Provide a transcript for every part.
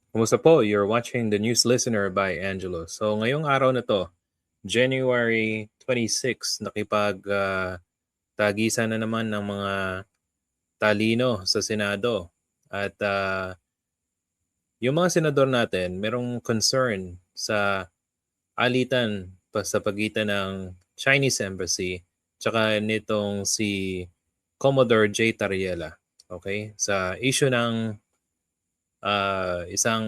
Kumusta po? You're watching The News Listener by Angelo. So ngayong araw na to, January 26, tagisan na naman ng mga talino sa Senado. At yung mga senador natin, merong concern sa alitan sa pagitan ng Chinese Embassy tsaka nitong si Commodore J. Tariela. Okay? Sa issue ng isang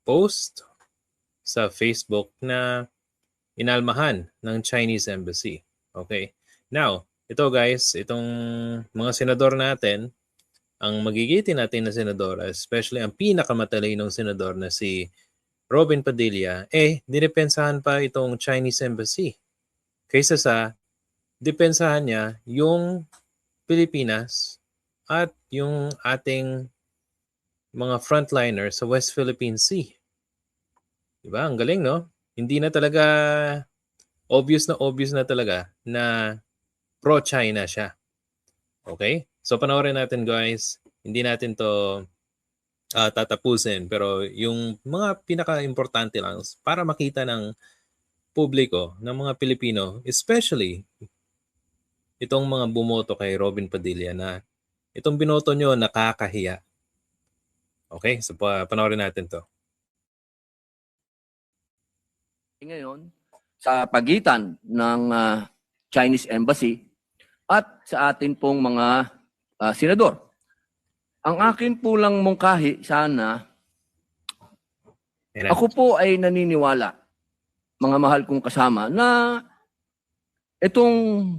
post sa Facebook na inalmahan ng Chinese Embassy. Okay? Now, ito guys, itong mga senador natin, ang magigitin natin na senador, especially ang pinakamatalinong senador na si Robin Padilla, dinepensahan pa itong Chinese Embassy. Kaysa sa depensahan niya yung Pilipinas at yung ating mga frontliner sa West Philippine Sea. Diba? Ang galing, no? Hindi na talaga obvious na talaga na pro-China siya. Okay? So panoorin natin guys. Hindi natin to tatapusin. Pero yung mga pinaka-importante lang para makita ng publiko, ng mga Pilipino, especially itong mga bumoto kay Robin Padilla na itong binoto nyo nakakahiya. Okay? So panoorin natin to. Ngayon, sa pagitan ng Chinese Embassy at sa atin pong mga senador. Ang akin po lang mungkahi sana, ako po ay naniniwala, mga mahal kong kasama, na itong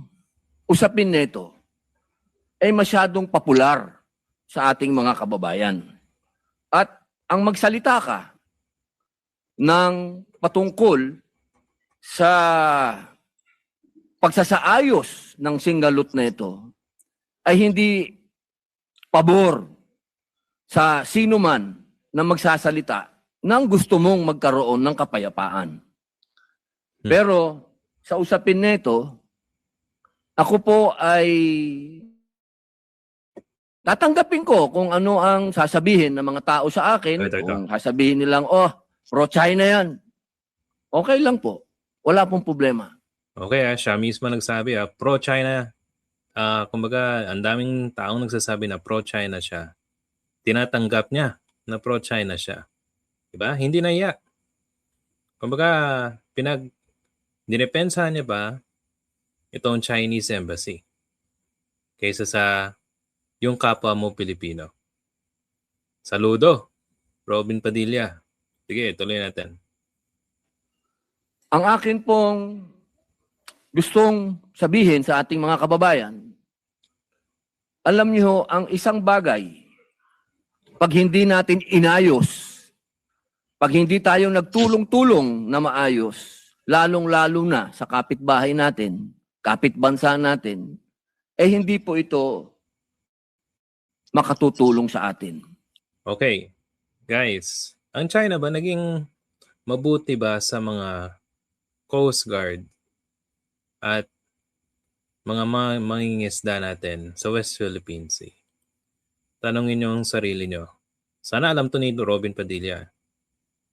usapin nito ay masyadong popular sa ating mga kababayan. At ang magsalita ka ng patungkol sa pagsasaayos ng singalot na ito ay hindi pabor sa sino man na magsasalita nang gusto mong magkaroon ng kapayapaan. Pero sa usapin nito, ako po ay tatanggapin ko kung ano ang sasabihin ng mga tao sa akin. Kung sasabihin nilang, pro-China yan. Okay lang po. Wala pong problema. Okay, siya mismo nagsabi, pro-China. Kumbaga, ang daming taong nagsasabi na pro-China siya. Tinatanggap niya na pro-China siya. Diba? Hindi na iya. Kumbaga, dinepensahan niya ba itong Chinese Embassy kaysa sa yung kapwa mo Pilipino. Saludo, Robin Padilla. Sige, tuloy natin. Ang akin pong gustong sabihin sa ating mga kababayan, alam niyo, ang isang bagay, pag hindi natin inayos, pag hindi tayo nagtulong-tulong na maayos, lalong-lalo na sa kapitbahay natin, kapitbansa natin, hindi po ito makatutulong sa atin. Okay, guys, ang China ba naging mabuti ba sa mga Coast Guard at mga mangingisda natin sa West Philippine Sea? Tanongin nyo ang sarili nyo. Sana alam to ni Robin Padilla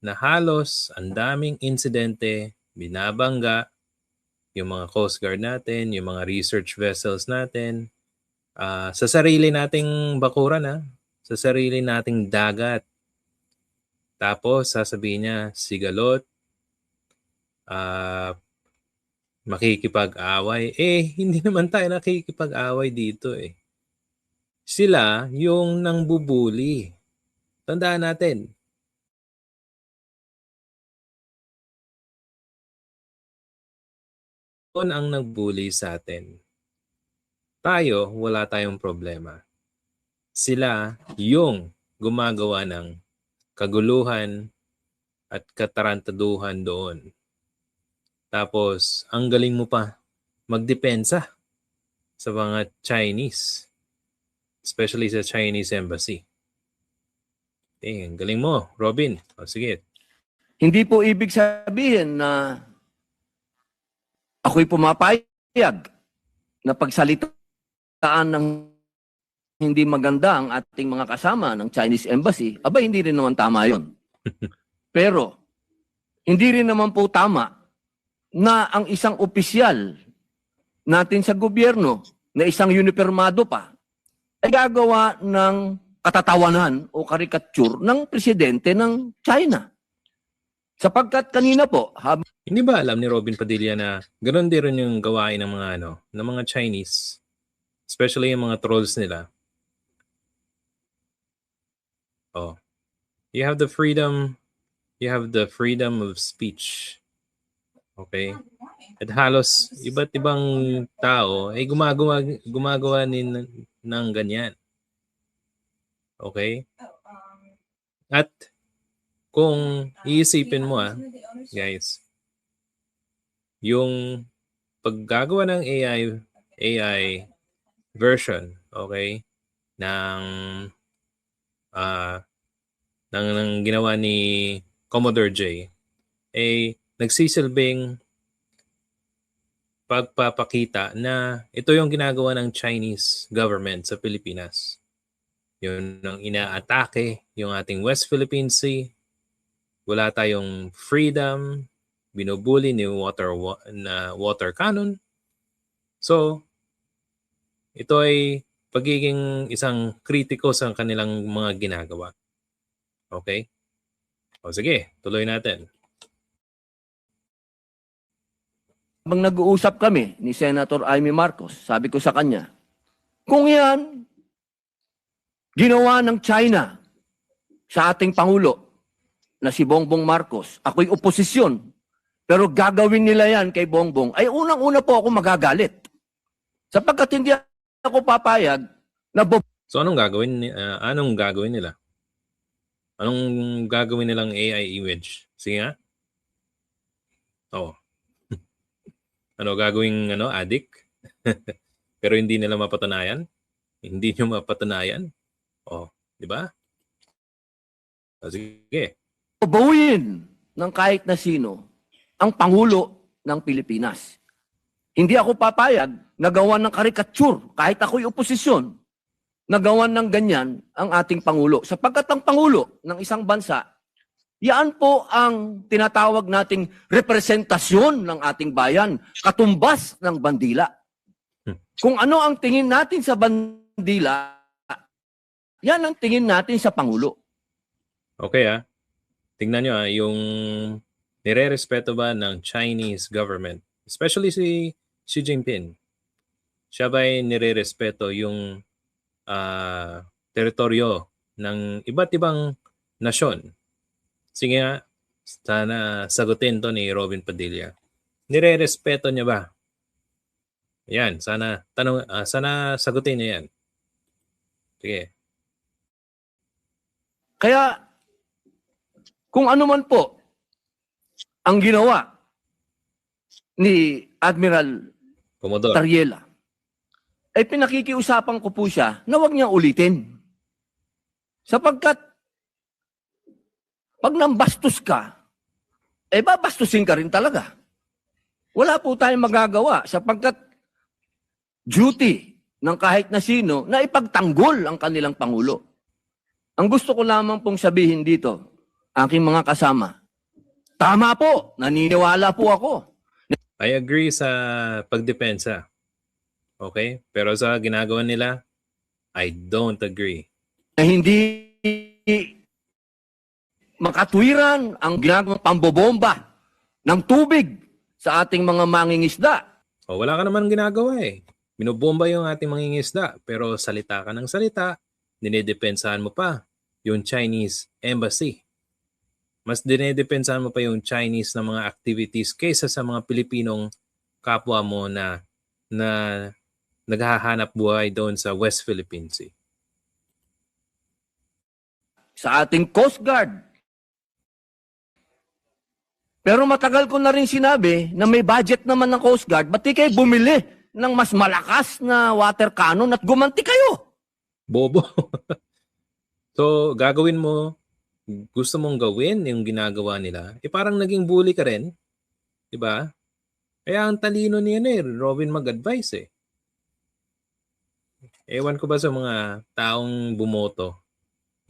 na halos ang daming insidente, binabangga yung mga Coast Guard natin, yung mga research vessels natin, sa sarili nating bakuran, sa sarili nating dagat. Tapos sasabihin niya, sigalot, makikipag-away. Hindi naman tayo nakikipag-away dito eh. Sila yung nangbubuli. Tandaan natin. Yun ang nagbuli sa atin. Tayo, wala tayong problema. Sila yung gumagawa ng kaguluhan at katarantaduhan doon. Tapos, ang galing mo pa magdepensa sa mga Chinese. Especially sa Chinese Embassy. Ang galing mo, Robin. Sige. Hindi po ibig sabihin na ako'y pumapayag na pagsalitaan ng hindi maganda ang ating mga kasama ng Chinese Embassy, aba hindi rin naman tama yun. Pero, hindi rin naman po tama na ang isang opisyal natin sa gobyerno na isang unipermado pa ay gagawa ng katatawanan o karikature ng presidente ng China. Sapagkat kanina po, Hindi ba alam ni Robin Padilla na ganoon din rin yung gawain ng mga ng mga Chinese, especially yung mga trolls nila? Oh, you have the freedom of speech. Okay? At halos iba't ibang tao ay gumagawa ng ganyan. Okay? At kung iisipin mo guys, yung paggagawa ng AI version, okay, ng ginawa ni Commodore J, nagsisilbing pagpapakita na ito yung ginagawa ng Chinese government sa Pilipinas. Yun ang inaatake yung ating West Philippine Sea. Wala tayong freedom, binubuli ni water cannon. So, ito ay pagiging isang kritiko sa kanilang mga ginagawa. Okay? O sige, tuloy natin. habang nag-uusap kami ni Senator Amy Marcos, sabi ko sa kanya, kung yan, ginawa ng China sa ating Pangulo na si Bongbong Marcos, ako'y oposisyon, pero gagawin nila yan kay Bongbong, ay unang-una po ako magagalit. Sapagkat hindi ako papayag na So anong gagawin nila? Anong gagawin nilang AI image? Sige nga. Oh. Ano gagawing addict? Pero hindi nila mapatunayan? Hindi nyo mapatunayan? Oh, di ba? O, sige. babuyin ng kahit na sino ang Pangulo ng Pilipinas. Hindi ako papayag na gawan ng karikature kahit ako'y oposisyon na gawan ng ganyan ang ating Pangulo. Sapagkat ang Pangulo ng isang bansa, yan po ang tinatawag nating representasyon ng ating bayan, katumbas ng bandila. Kung ano ang tingin natin sa bandila, yan ang tingin natin sa Pangulo. Okay tingnan nyo yung nire-respeto ba ng Chinese government, especially si Xi Jinping. Siya ba'y nire-respeto yung teritoryo ng iba't ibang nasyon? Sige nga, sana sagutin to ni Robin Padilla. Nire-respeto niya ba? Yan, sana sagutin niya yan. Sige. Kaya, kung ano man po ang ginawa ni Admiral Commodore. Tariela, ay pinakikiusapan ko po siya na huwag niya ulitin. Sapagkat, pag nambastos ka, babastusin ka rin talaga. Wala po tayong magagawa sapagkat duty ng kahit na sino na ipagtanggol ang kanilang Pangulo. Ang gusto ko lamang pong sabihin dito, aking mga kasama, tama po, naniniwala po ako. I agree sa pagdepensa. Okay? Pero sa ginagawa nila, I don't agree. Na hindi makatwiran ang ginagawang pambobomba ng tubig sa ating mga mangingisda. O wala ka naman ginagawa Binobomba yung ating mangingisda, pero salita ka ng salita, dinidepensahan mo pa yung Chinese embassy. Mas dinidepensahan mo pa yung Chinese na mga activities kaysa sa mga Pilipinong kapwa mo na naghahanap buhay doon sa West Philippine Sea. Sa ating Coast Guard. Pero matagal ko na rin sinabi na may budget naman ng Coast Guard, ba't di kayo bumili ng mas malakas na water cannon at gumanti kayo? Bobo. So, gagawin mo, gusto mong gawin yung ginagawa nila, parang naging bully ka rin. Diba? Kaya ang talino niya Robin mag-advise Ewan ko ba sa mga taong bumoto,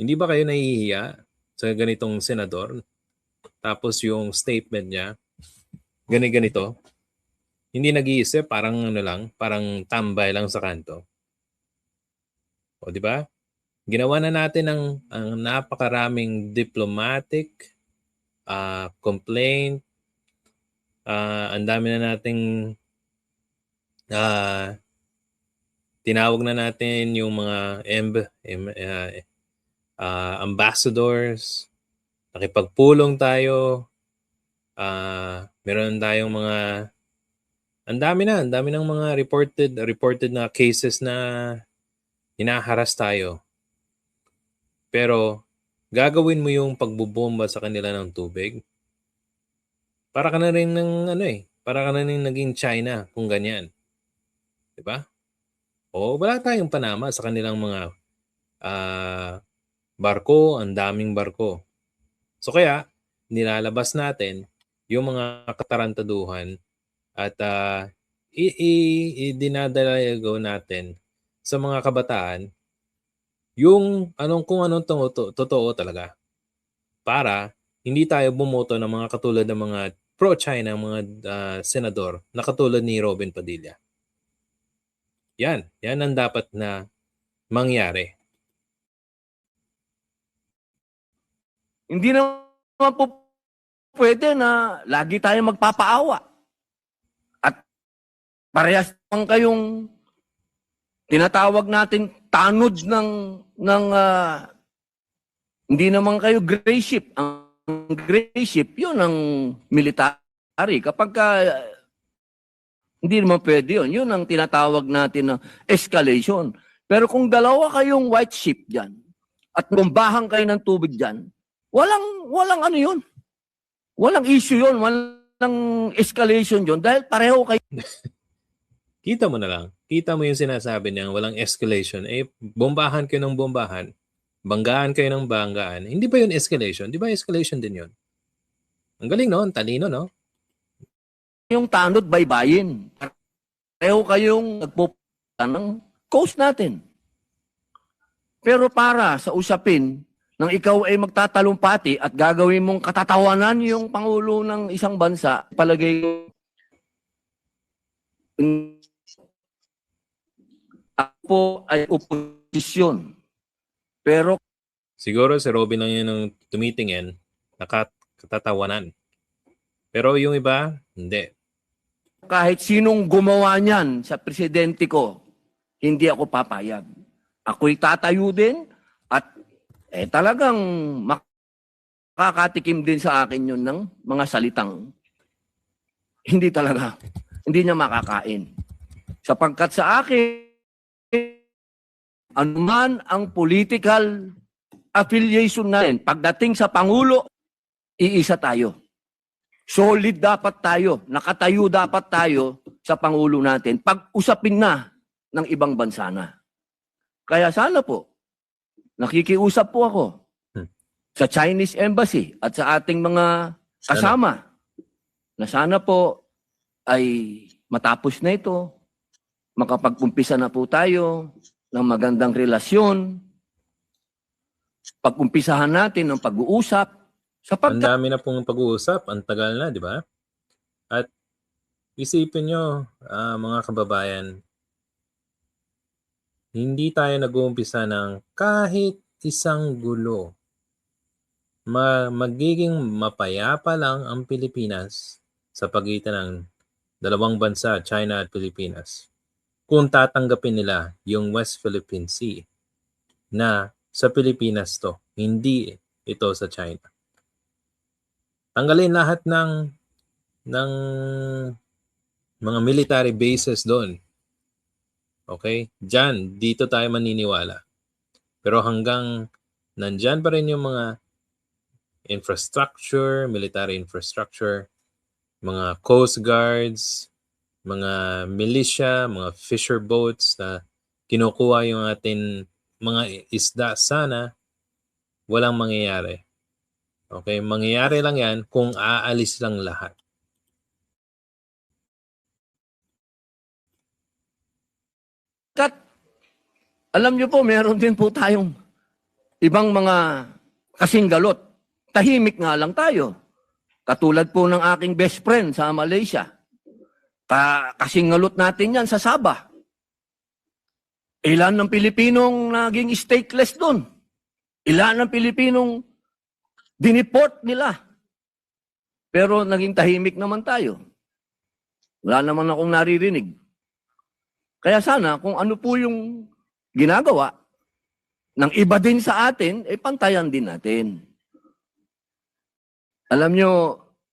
hindi ba kayo nahihiya sa ganitong senador? Tapos yung statement niya, ganito, hindi nag-iisip, parang ano lang, parang tambay lang sa kanto. O di ba? Ginawa na natin ang napakaraming diplomatic complaint, ang dami na nating tinawag na natin yung mga ambassadors, nakipagpulong tayo, meron tayong mga ang dami ng mga reported na cases na hinaharas tayo. Pero gagawin mo yung pagbubomba sa kanila ng tubig. Para ka na rin para ka na rin naging China kung ganyan. 'Di ba? O wala tayong panama sa kanilang mga barko, ang daming barko. So kaya nilalabas natin yung mga katarantaduhan at dinadalago natin sa mga kabataan yung kung anong totoo talaga para hindi tayo bumoto ng mga katulad ng mga pro-China, mga senador na katulad ni Robin Padilla. Yan ang dapat na mangyari. Hindi naman po pwede na lagi tayo magpapaawa. At parehas naman kayong tinatawag natin tanod ng hindi naman kayo gray ship. Ang gray ship, yun ang military. Kapag hindi naman pwede yun. Yun ang tinatawag natin na escalation. Pero kung dalawa kayong white ship dyan at bombahan kayo ng tubig dyan, walang ano yun. Walang issue yun. Walang escalation yun dahil pareho kayo. Kita mo na lang. Kita mo yung sinasabi niya, walang escalation. Bombahan kayo ng bombahan. Banggaan kayo ng banggaan. Hindi ba yun escalation? Di ba escalation din yun? Ang galing, no? Ang talino, no? Yung tanod baybayin. Pareho kayong nagpupunta ng coast natin. Pero para sa usapin nang ikaw ay magtatalumpati at gagawin mong katatawanan yung Pangulo ng isang bansa, palagay ako ay oposisyon. Pero siguro si Robin lang yun ang tumitingin, nakatatawanan. Pero yung iba, hindi. Kahit sinong gumawa niyan sa presidente ko, hindi ako papayag. Ako'y tatayo din at talagang makakatikim din sa akin yun ng mga salitang hindi niya makakain. Sapagkat sa akin, anuman ang political affiliation natin, pagdating sa Pangulo, iisa tayo. Solid dapat tayo, nakatayo dapat tayo sa Pangulo natin. Pag-usapin na ng ibang bansa na. Kaya sana po, nakikiusap po ako sa Chinese Embassy at sa ating mga kasama na sana po ay matapos na ito, makapag-umpisa na po tayo ng magandang relasyon, pag-umpisahan natin ng pag-uusap, Ang dami na pong pag-uusap, ang tagal na, di ba? At isipin nyo, mga kababayan, hindi tayo nag-uumpisa ng kahit isang gulo. Magiging mapayapa lang ang Pilipinas sa pagitan ng dalawang bansa, China at Pilipinas, kung tatanggapin nila yung West Philippine Sea na sa Pilipinas to, hindi ito sa China. Tanggalin lahat ng mga military bases doon. Okay? Dito tayo maniniwala. Pero hanggang nandyan pa rin yung mga infrastructure, military infrastructure, mga coast guards, mga militia, mga fisher boats na kinukuha yung atin mga isda, sana walang mangyayari. Okay? Mangyayari lang yan kung aalis lang lahat. Alam niyo po, meron din po tayong ibang mga kasinggalot. Tahimik nga lang tayo. Katulad po ng aking best friend sa Malaysia. Kasingalot natin yan sa Sabah. Ilan ng Pilipinong naging stateless doon? Ilan ng Pilipinong dineport nila? Pero naging tahimik naman tayo. Wala naman akong naririnig. Kaya sana kung ano po yung ginagawa ng iba din sa atin, pantayan din natin. Alam nyo,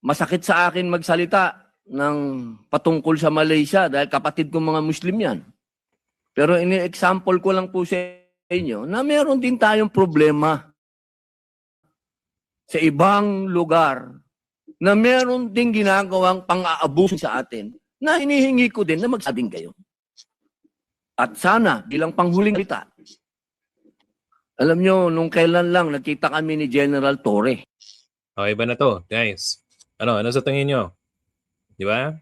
masakit sa akin magsalita ng patungkol sa Malaysia dahil kapatid kong mga Muslim yan. Pero ini-example ko lang po sa inyo na meron din tayong problema sa ibang lugar na meron din ginagawang pang-aabuso sa atin na hinihingi ko din na magsabing kayo. At sana, bilang panghuling kita, alam nyo, nung kailan lang nakita kami ni General Torre. Okay ba na to, guys? Ano sa tingin nyo? Di ba?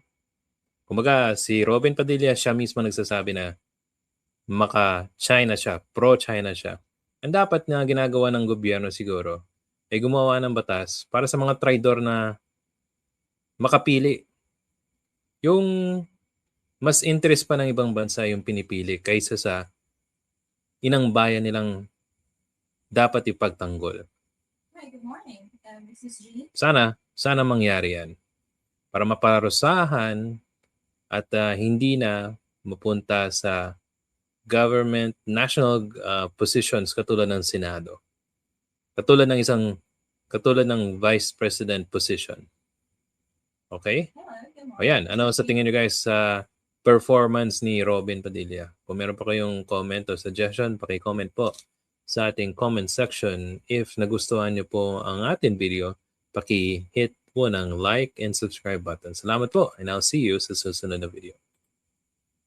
Kumbaga, si Robin Padilla, siya mismo nagsasabi na maka-China siya, pro-China siya. Ang dapat na ginagawa ng gobyerno siguro ay gumawa ng batas para sa mga traidor na makapili. Yung mas interest pa ng ibang bansa yung pinipili kaysa sa inang bayan nilang dapat ipagtanggol. Hi, good morning. This is Jean. Sana mangyari yan para maparusahan at hindi na mapunta sa government, national positions katulad ng Senado. Katulad ng Vice President position. Okay? Hello, good morning. Ayan, ano sa tingin nyo guys sa performance ni Robin Padilla? Kung meron pa kayong comment o suggestion, paki-comment po sa ating comment section. If nagustuhan nyo po ang ating video, paki-hit po ng like and subscribe button. Salamat po and I'll see you sa susunod na video.